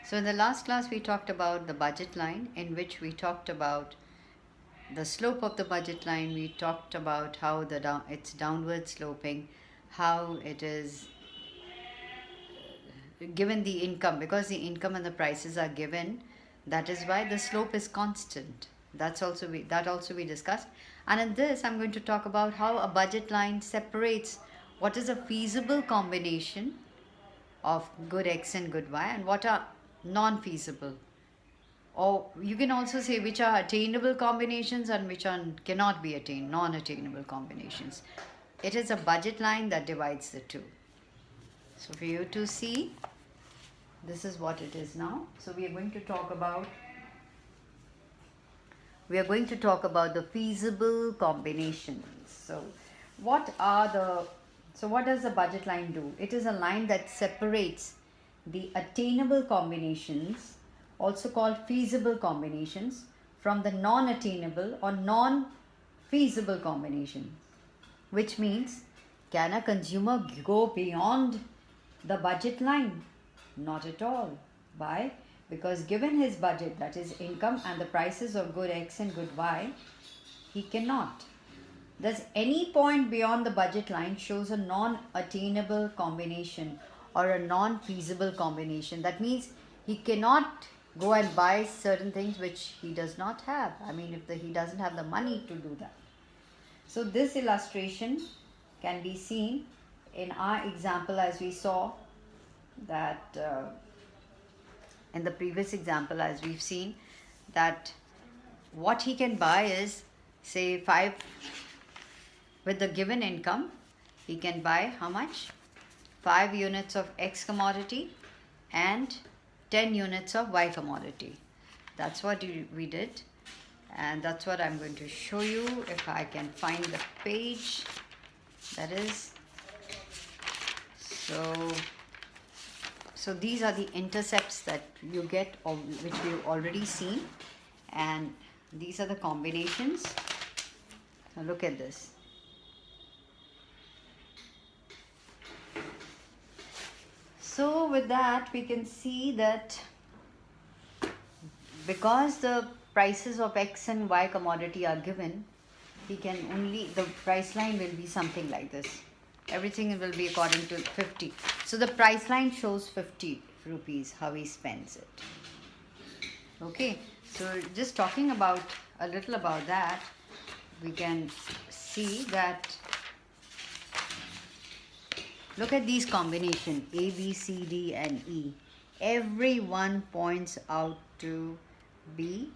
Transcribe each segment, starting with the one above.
So in the last class we talked about the budget line, in which we talked about the slope of the budget line. We talked about how it's downward sloping, how it is given the income, because the income and the prices are given. That is why the slope is constant. That also we discussed. And in this I'm going to talk about how a budget line separates what is a feasible combination of good X and good Y and what are non-feasible, or you can also say which are attainable combinations and which are cannot be attained, non-attainable combinations. It is a budget line that divides the two. So for you to see, this is what it is now. So we are going to talk about the feasible combinations. So what does the budget line do? It is a line that separates the attainable combinations, also called feasible combinations, from the non-attainable or non-feasible combination. Which means, can a consumer go beyond the budget line? Not at all. Why? Because given his budget, that is income and the prices of good X and good Y, he cannot. Thus, any point beyond the budget line shows a non-attainable combination or a non-feasible combination. That means he cannot go and buy certain things which he does not have. I mean, he doesn't have the money to do that. So this illustration can be seen in our example, as we saw that in the previous example, as we've seen that what he can buy is, say, 5 with the given income, he can buy how much? 5 units of X commodity and 10 units of Y commodity. That's what we did, and that's what I'm going to show you if I can find the page. That is, so these are the intercepts that you get, or which we've already seen, and these are the combinations. Now look at this. So with that we can see that because the prices of X and Y commodity are given, the price line will be something like this. Everything will be according to 50. So the price line shows 50 rupees, how he spends it. Okay, so just talking about a little about that, we can see that, look at these combinations A, B, C, D and E. Every one points out to be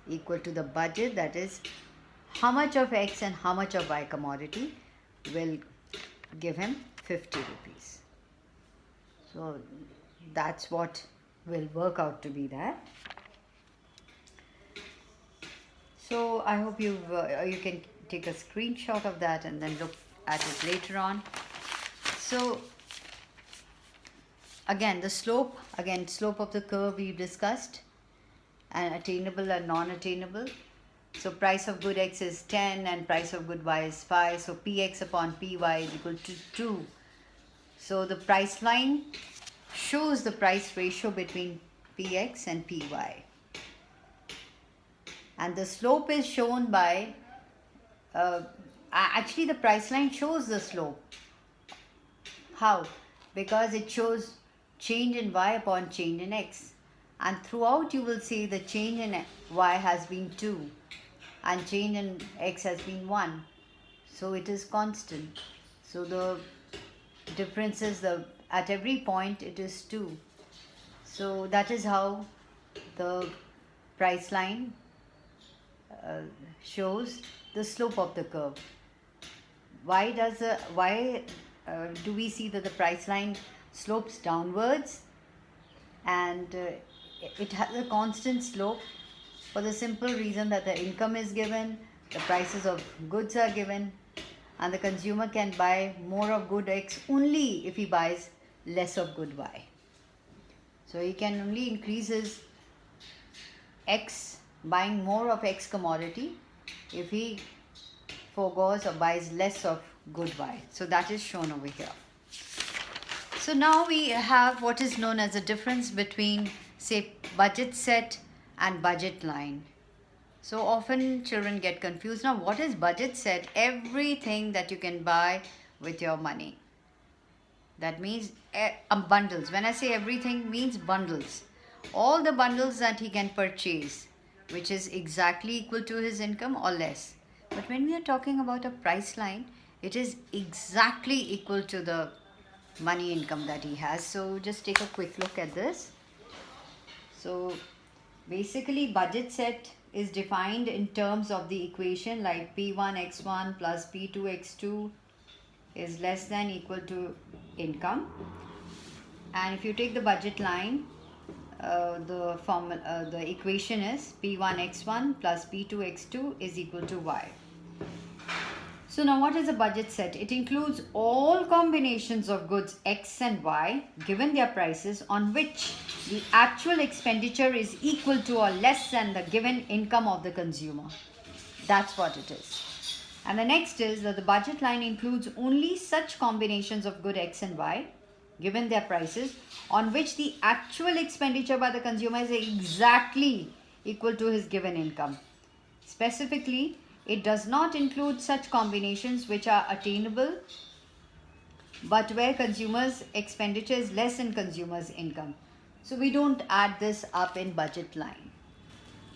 equal to the budget, that is how much of X and how much of Y commodity will give him 50 rupees. So that's what will work out to be that. So I hope you can take a screenshot of that and then look at it later on. So again, the slope of the curve we discussed, and attainable and non-attainable. So price of good X is 10 and price of good Y is 5. So Px upon Py is equal to 2. So the price line shows the price ratio between Px and Py. And the slope is shown by, actually the price line shows the slope. How? Because it shows change in Y upon change in X. And throughout you will see the change in Y has been 2 and change in X has been 1. So it is constant. So the difference is, at every point it is 2. So that is how the price line shows the slope of the curve. Why do we see that the price line slopes downwards? And it has a constant slope for the simple reason that the income is given, the prices of goods are given, and the consumer can buy more of good X only if he buys less of good Y. So he can only increase his X, buying more of X commodity, if he forgoes or buys less of good Y. So that is shown over here. So now we have what is known as a difference between, say, budget set and budget line. So often children get confused. Now, what is budget set? Everything that you can buy with your money. That means bundles. When I say everything, means bundles. All the bundles that he can purchase, which is exactly equal to his income or less. But when we are talking about a price line, it is exactly equal to the money income that he has. So just take a quick look at this. So basically budget set is defined in terms of the equation like P1x1 plus P2x2 is less than equal to income. And if you take the budget line, the equation is P1x1 plus P2x2 is equal to y. So now what is a budget set? It includes all combinations of goods X and Y given their prices on which the actual expenditure is equal to or less than the given income of the consumer. That's what it is. And the next is that the budget line includes only such combinations of good X and Y given their prices on which the actual expenditure by the consumer is exactly equal to his given income. Specifically, it does not include such combinations which are attainable but where consumers' expenditure is less than consumers' income. So we don't add this up in budget line.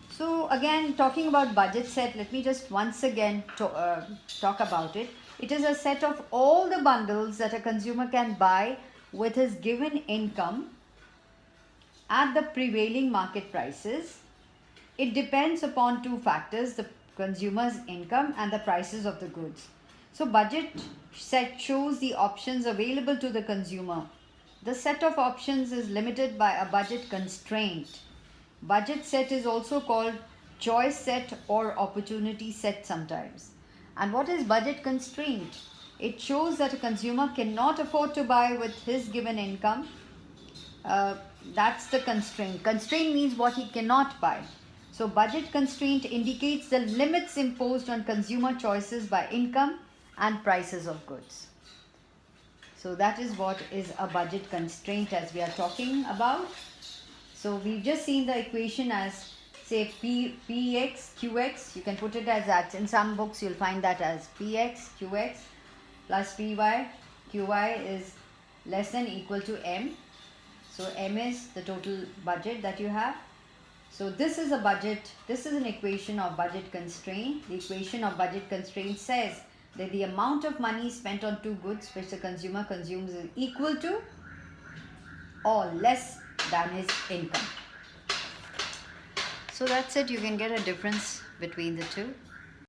So again, talking about budget set, let me just once again talk about it. It is a set of all the bundles that a consumer can buy with his given income at the prevailing market prices. It depends upon two factors, the consumer's income and the prices of the goods. So budget set shows the options available to the consumer. The set of options is limited by a budget constraint. Budget set is also called choice set or opportunity set sometimes. And what is budget constraint? It shows that a consumer cannot afford to buy with his given income. That's the constraint. Constraint means what he cannot buy. So budget constraint indicates the limits imposed on consumer choices by income and prices of goods. So that is what is a budget constraint as we are talking about. So we've just seen the equation as, say, Px Qx. You can put it as that. In some books you'll find that as Px Qx plus Py Qy is less than equal to M. So M is the total budget that you have. So this is a budget, this is an equation of budget constraint. The equation of budget constraint says that the amount of money spent on two goods which the consumer consumes is equal to or less than his income. So that's it. You can get a difference between the two.